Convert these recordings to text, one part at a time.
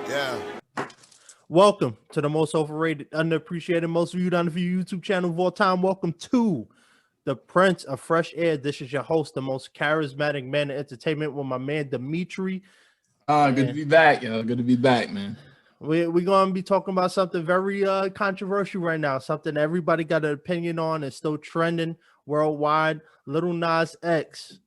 Yeah. Welcome to the most overrated, underappreciated, most viewed on the YouTube channel of all time. Welcome to the Prince of Fresh Air. This is your host, the most charismatic man in entertainment, with my man Dimitri. Good to be back, yo. Good to be back, man. We're going to be talking about something very controversial right now, something everybody got an opinion on. It's still trending worldwide. Lil Nas X.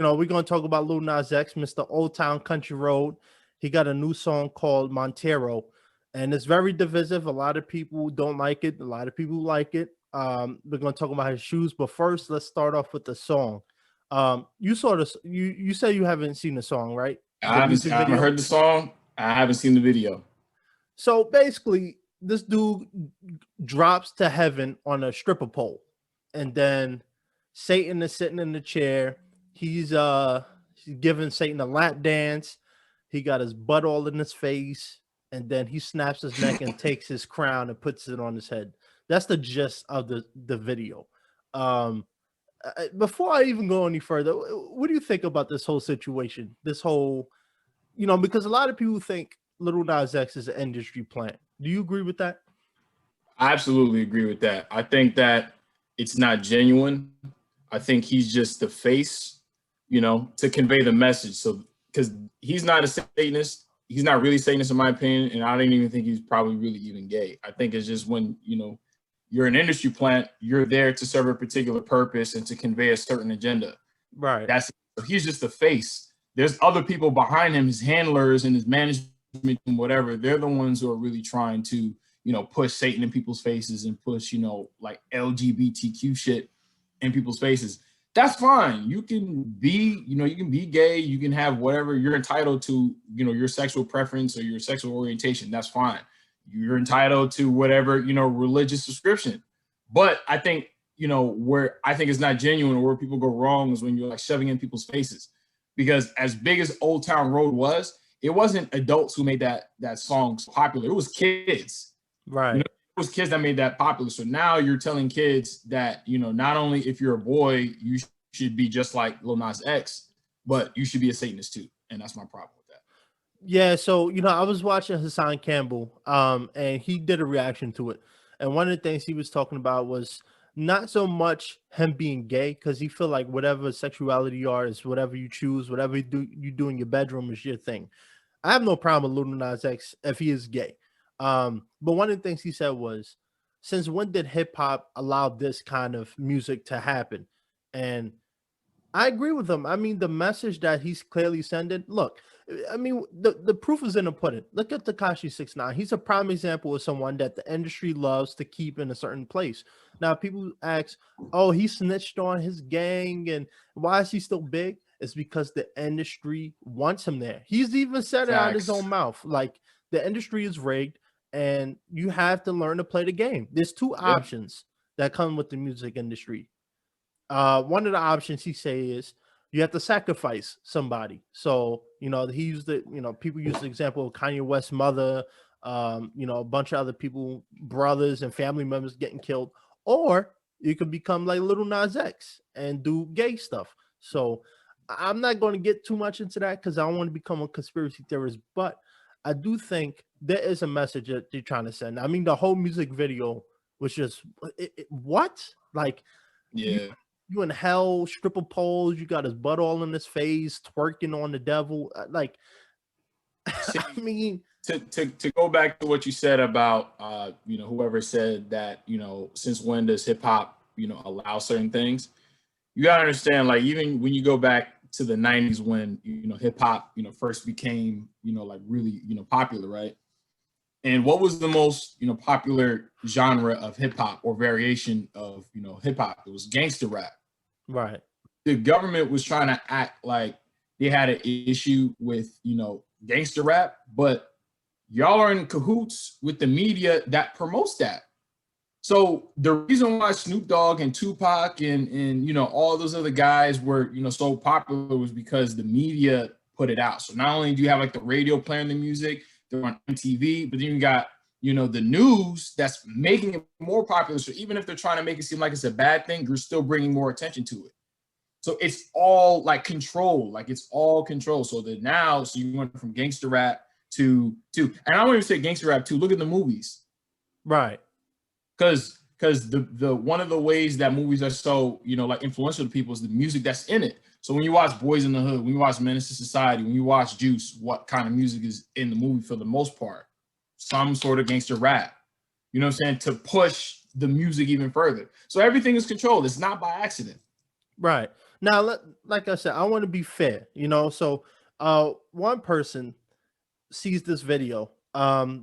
We're going to talk about Lil Nas X, Mr. Old Town Country Road. He got a new song called Montero, and it's very divisive. A lot of people don't like it. A lot of people like it. We're going to talk about his shoes, but first, let's start off with the song. You saw this. You say you haven't seen the song, right? I haven't heard the song. I haven't seen the video. So basically, this dude drops to heaven on a stripper pole, and then Satan is sitting in the chair. He's giving Satan a lap dance. He got his butt all in his face, and then he snaps his neck and takes his crown and puts it on his head. That's the gist of the video. Before I even go any further, what do you think about this whole situation? This whole, because a lot of people think Lil Nas X is an industry plant. Do you agree with that? I absolutely agree with that. I think that it's not genuine. I think he's just the face, to convey the message. So, because he's not a Satanist, he's not really Satanist in my opinion, and I don't even think he's probably really even gay. I think it's just when, you're an industry plant, you're there to serve a particular purpose and to convey a certain agenda. Right. He's just the face. There's other people behind him, his handlers and his management and whatever. They're the ones who are really trying to, push Satan in people's faces and push, like LGBTQ shit in people's faces. That's fine. You can be, you can be gay. You can have whatever. You're entitled to, your sexual preference or your sexual orientation. That's fine. You're entitled to whatever, religious subscription. But I think, where I think it's not genuine or where people go wrong is when you're like shoving in people's faces. Because as big as Old Town Road was, it wasn't adults who made that song popular. It was kids. Right. It was kids that made that popular. So now you're telling kids that, not only if you're a boy, you should be just like Lil Nas X, but you should be a Satanist too. And that's my problem with that. Yeah. So, I was watching Hassan Campbell, and he did a reaction to it. And one of the things he was talking about was not so much him being gay, because he feel like whatever sexuality you are is whatever you choose, whatever you do in your bedroom is your thing. I have no problem with Lil Nas X if he is gay. But one of the things he said was, since when did hip hop allow this kind of music to happen? And I agree with him. I mean, the message that he's clearly sending, look, I mean, the proof is in the pudding. Look at Tekashi 6ix9ine. He's a prime example of someone that the industry loves to keep in a certain place. Now, people ask, oh, he snitched on his gang, and why is he still big? It's because the industry wants him there. He's even said it out of his own mouth. Like, the industry is rigged, and you have to learn to play the game. There's two options that come with the music industry. One of the options he say is you have to sacrifice somebody. So, he used people use the example of Kanye West's mother, a bunch of other people, brothers and family members getting killed, or you could become like Lil Nas X and do gay stuff. So I'm not going to get too much into that because I don't want to become a conspiracy theorist, but I do think there is a message that they're trying to send. I mean, the whole music video was just what? Like, yeah. You in hell, stripper poles, you got his butt all in his face, twerking on the devil. Like, See, I mean, to go back to what you said about whoever said that, since when does hip hop, allow certain things? You gotta understand, like, even when you go back to the 90s when hip hop, first became, like really, popular, right? And what was the most, popular genre of hip hop or variation of, hip hop? It was gangster rap. Right. The government was trying to act like they had an issue with, gangster rap, but y'all are in cahoots with the media that promotes that. So the reason why Snoop Dogg and Tupac and all those other guys were, so popular was because the media put it out. So not only do you have like the radio playing the music, they're on MTV, but then you got you know, the news that's making it more popular. So even if they're trying to make it seem like it's a bad thing, you're still bringing more attention to it. So it's all like control, like it's all control. So that now, so you went from gangster rap to, and I won't even say gangster rap too. Look at the movies, Right. because the one of the ways that movies are so, you know, like influential to people is the music that's in it. So when you watch Boys in the Hood, when you watch Menace to Society, when you watch Juice, what kind of music is in the movie for the most part? Some sort of gangster rap. You know what I'm saying? To push the music even further. So everything is controlled. It's not by accident. Right. Now, like I said, I want to be fair, you know. So, one person sees this video,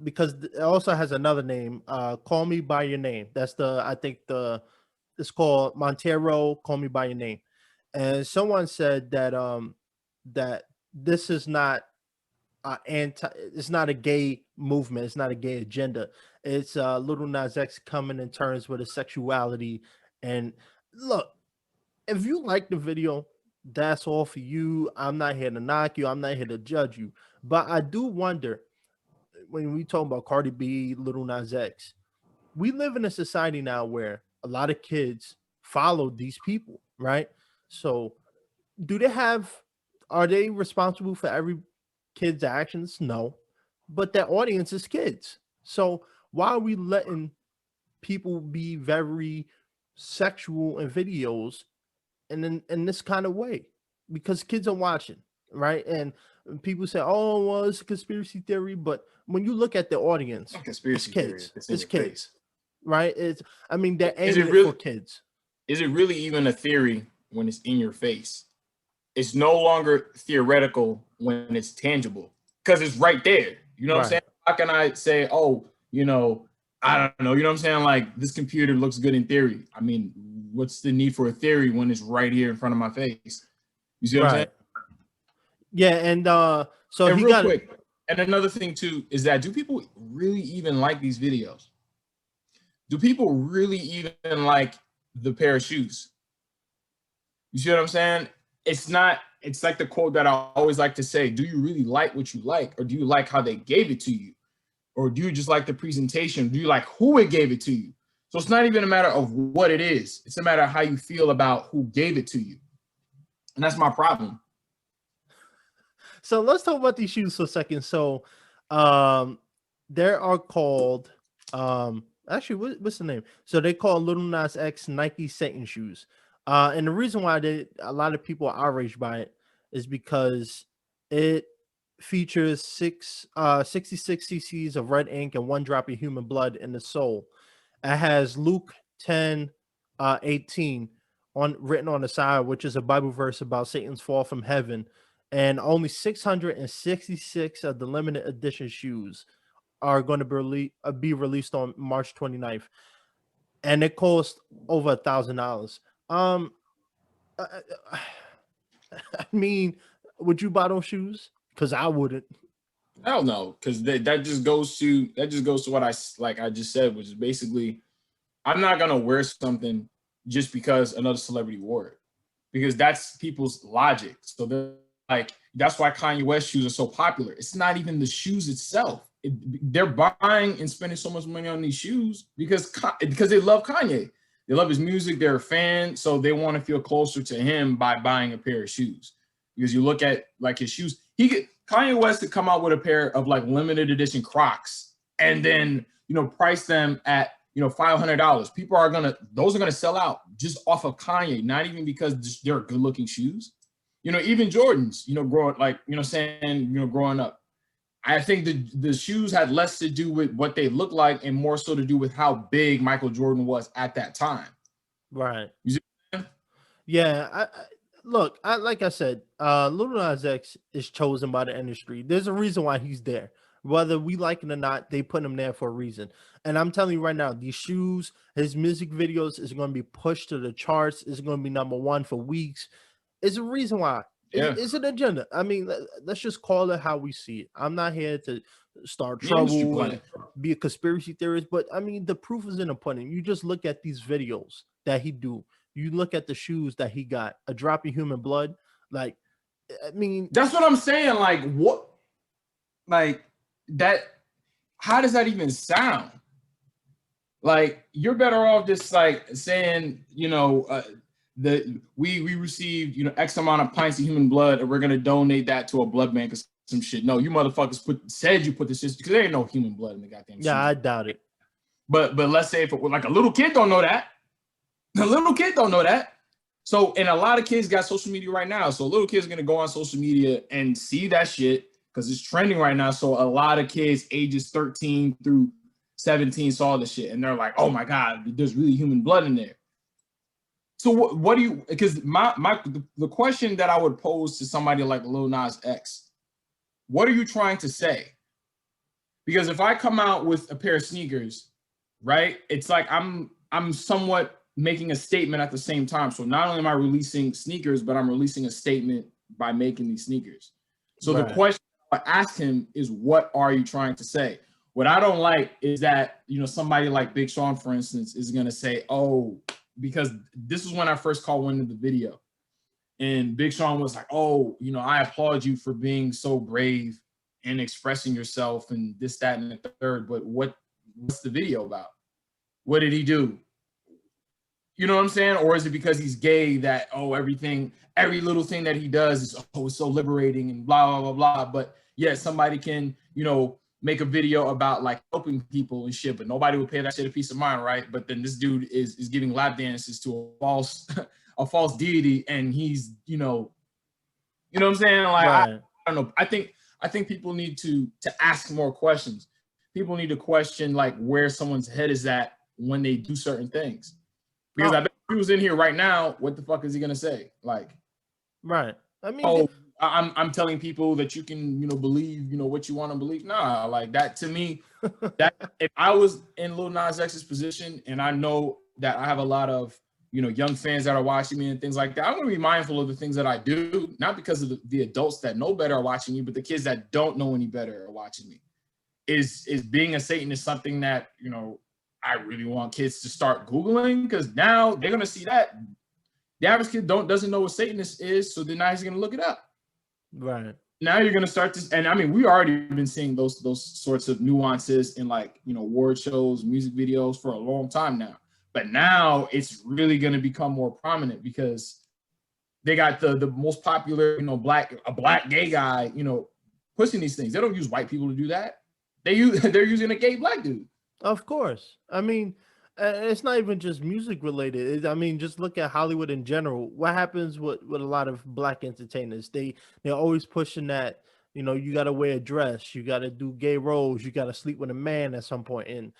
because it also has another name, "Call Me by Your Name." That's I think it's called Montero. "Call Me by Your Name," and someone said that that this is not it's not a gay movement. It's not a gay agenda. It's Little Nas X coming in terms with his sexuality. And look, if you like the video, that's all for you. I'm not here to knock you. I'm not here to judge you. But I do wonder, when we talk about Cardi B, Little Nas X, we live in a society now where a lot of kids follow these people, right? So do they have are they responsible for every kid's actions? No. But their audience is kids. So why are we letting people be very sexual in videos and in this kind of way? Because kids are watching, right? And people say, "Oh, well, it's a conspiracy theory," but when you look at the audience, it's Conspiracy theory. kids. It's in It's your kids, face. right? It's I mean, they're Is aiming it it for really? kids. Is it really even a theory when it's in your face? It's no longer theoretical when it's tangible because it's right there. You know what I'm saying? Right. How can I say, oh, you know, I don't know. You know what I'm saying? Like this computer looks good in theory. I mean, what's the need for a theory when it's right here in front of my face? You see what I'm saying? Right. Yeah, and so And he real got quick, and another thing too is that do people really even like these videos? Do people really even like the pair of shoes? You see what I'm saying? It's not, it's like the quote that I always like to say, do you really like what you like? Or do you like how they gave it to you? Or do you just like the presentation? Do you like who it gave it to you? So it's not even a matter of what it is. It's a matter of how you feel about who gave it to you. And that's my problem. So let's talk about these shoes for a second. So, um, there are called actually what's the name? So they call Little Nas X Nike Satan shoes. And the reason why a lot of people are outraged by it is because it features 66 cc's of red ink and one drop of human blood in the sole. It has Luke 10 18 on written on the side, which is a Bible verse about Satan's fall from heaven. And only 666 of the limited edition shoes are going to be released on March 29th, and it costs over $1,000. Um, I, I mean, would you buy those shoes? Because I wouldn't. I don't know, because that just goes to what I just said, which is basically I'm not gonna wear something just because another celebrity wore it, because that's people's logic. So they're like, that's why Kanye West shoes are so popular. It's not even the shoes itself. They're buying and spending so much money on these shoes because they love Kanye. They love his music. They're a fan, so they want to feel closer to him by buying a pair of shoes. Because you look at like his shoes, Kanye West could come out with a pair of like limited edition Crocs and then price them at $500. Those are gonna sell out just off of Kanye, not even because they're good looking shoes. Even Jordans, growing up. I think the shoes had less to do with what they look like and more so to do with how big Michael Jordan was at that time. Right. You see what I'm saying? Yeah. Look, like I said, Lil Nas X is chosen by the industry. There's a reason why he's there. Whether we like it or not, they put him there for a reason. And I'm telling you right now, these shoes, his music videos is going to be pushed to the charts. It's going to be #1 for weeks. It's a reason why. Yeah. It's an agenda. I mean, let's just call it how we see it. I'm not here to start The industry trouble plan. and be a conspiracy theorist, but I mean, the proof is in the pudding. You just look at these videos that he do. You look at the shoes that he got, a drop of human blood. Like, I mean, That's what I'm saying. Like what? Like that. how does that even sound? Like, you're better off just like saying, you know, we received, you know, X amount of pints of human blood, and we're gonna donate that to a blood bank or some shit. No, you motherfuckers said you put this shit, because there ain't no human blood in the goddamn Yeah, season. I doubt it. But let's say if it was like a little kid don't know that. A little kid don't know that. So, and a lot of kids got social media right now. So little kids are gonna go on social media and see that shit because it's trending right now. So a lot of kids ages 13 through 17 saw the shit and they're like, oh my God, there's really human blood in there. So what do you, because the question that I would pose to somebody like Lil Nas X, what are you trying to say? Because if I come out with a pair of sneakers, right, it's like I'm somewhat making a statement at the same time. So not only am I releasing sneakers, but I'm releasing a statement by making these sneakers. So the question I ask him is, what are you trying to say? What I don't like is that, you know, somebody like Big Sean, for instance, is going to say, oh, because this is when I first caught wind of the video. And Big Sean was like, oh, you know, I applaud you for being so brave and expressing yourself and this, that, and the third. But what's the video about? What did he do? You know what I'm saying? Or is it because he's gay that, oh, every little thing that he does is, oh, it's so liberating and blah, blah, blah, blah. But yeah, somebody can, you know, make a video about like helping people and shit, but nobody would pay that shit a piece of mind, right? But then this dude is giving lap dances to a false deity, and he's, you know what I'm saying? Like, I don't know. I think people need to ask more questions. People need to question like where someone's head is at when they do certain things. Because I bet if he was in here right now, what the fuck is he gonna say? Like, right. I mean, oh, I'm telling people that you can, you know, believe, you know, what you want to believe. Nah, like that to me, that if I was in Lil Nas X's position, and I know that I have a lot of, you know, young fans that are watching me and things like that, I'm gonna be mindful of the things that I do, not because of the adults that know better are watching me, but the kids that don't know any better are watching me. Is being a Satanist something that, you know, I really want kids to start Googling, because now they're gonna see that the average kid doesn't know what Satanist is, so then now he's gonna look it up. Right. Now you're gonna start to, and I mean, we already been seeing those sorts of nuances in, like, you know, award shows, music videos for a long time now. But now it's really gonna become more prominent because they got the most popular, you know, a black gay guy, you know, pushing these things. They don't use white people to do that. They're using a gay black dude. Of course. I mean, it's not even just music related. I mean, just look at Hollywood in general. What happens with a lot of black entertainers? They're always pushing that, you know, you got to wear a dress, you got to do gay roles, you got to sleep with a man at some point. And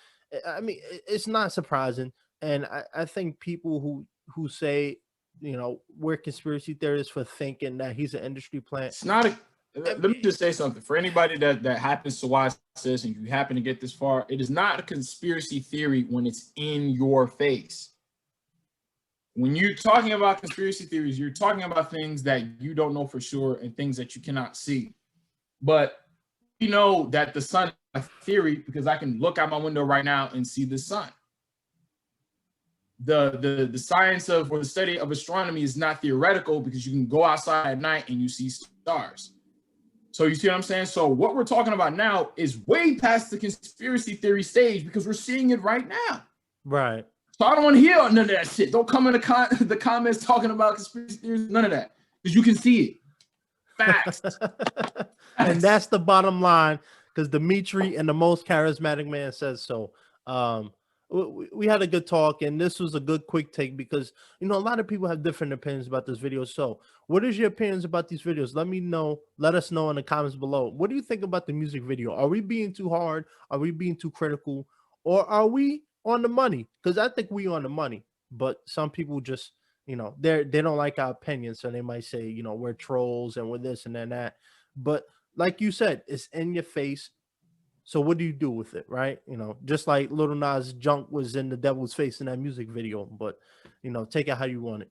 I mean, it's not surprising. And I think people who say, you know, we're conspiracy theorists for thinking that he's an industry plant. It's not a. Let me just say something for anybody that happens to watch this and you happen to get this far. It is not a conspiracy theory when it's in your face. When you're talking about conspiracy theories, you're talking about things that you don't know for sure and things that you cannot see. But you know that the sun is a theory because I can look out my window right now and see the sun. The science of, or the study of astronomy is not theoretical because you can go outside at night and you see stars. So you see what I'm saying? So what we're talking about now is way past the conspiracy theory stage because we're seeing it right now. Right. So I don't want to hear none of that shit. Don't come in the comments talking about conspiracy theories, none of that, because you can see it. Facts. And that's the bottom line, because Dimitri and the most charismatic man says so. We had a good talk, and this was a good quick take because, you know, a lot of people have different opinions about this video. So what is your opinions about these videos? Let me know. Let us know in the comments below. What do you think about the music video? Are we being too hard? Are we being too critical? Or are we on the money? Because I think we on the money, but some people just, you know, they don't like our opinions, so they might say, you know, we're trolls and we're this and then that. But like you said, it's in your face. So what do you do with it, right? You know, just like Lil Nas junk was in the devil's face in that music video, but, you know, take it how you want it.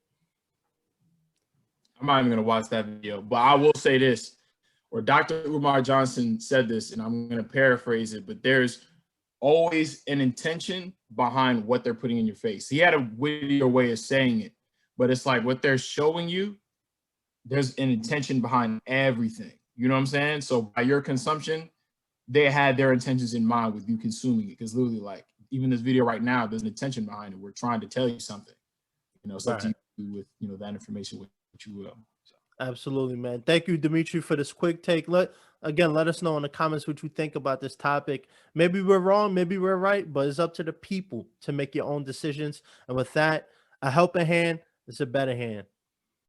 I'm not even gonna watch that video, but I will say this, or Dr. Umar Johnson said this, and I'm gonna paraphrase it, but there's always an intention behind what they're putting in your face. He had a wittier way of saying it, but it's like what they're showing you, there's an intention behind everything. You know what I'm saying? So by your consumption, they had their intentions in mind with you consuming it. Because literally, like even this video right now, there's an intention behind it. We're trying to tell you something. You know, it's up to Right. you with that information, what you will. So. Absolutely, man. Thank you, Dimitri, for this quick take. Let us know in the comments what you think about this topic. Maybe we're wrong, maybe we're right, but it's up to the people to make your own decisions. And with that, a helping hand is a better hand.